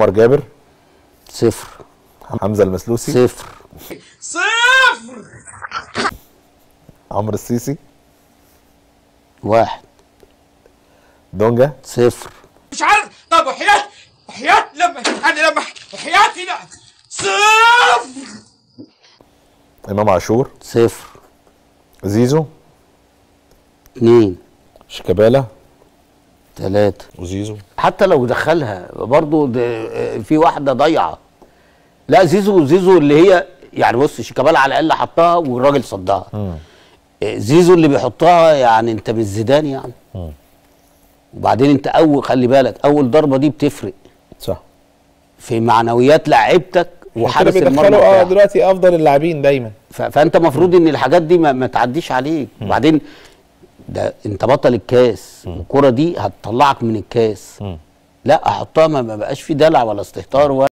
عمر جابر 0. حمزه المسلوسي 0. عمرو السيسي 1. دونجا 0. مش عارف. طب وحياة لما وحياتي لا 0. امام عاشور 0. زيزو 2. شيكابالا 3. وزيزو. حتى لو دخلها برضو في واحده ضايعه. لا زيزو اللي هي يعني بص شيكابالا على الاقل حطها والراجل صدها. زيزو اللي بيحطها يعني انت مش زيدان يعني. وبعدين انت خلي بالك اول ضربه دي بتفرق صح في معنويات لعيبتك وحارس المرمى بيدخلوا دلوقتي افضل اللاعبين دايما. فانت المفروض ان الحاجات دي ما تعديش عليك. وبعدين ده انت بطل الكاس والكره دي هتطلعك من الكاس. لا احطها ما بقاش في دلع ولا استهتار ولا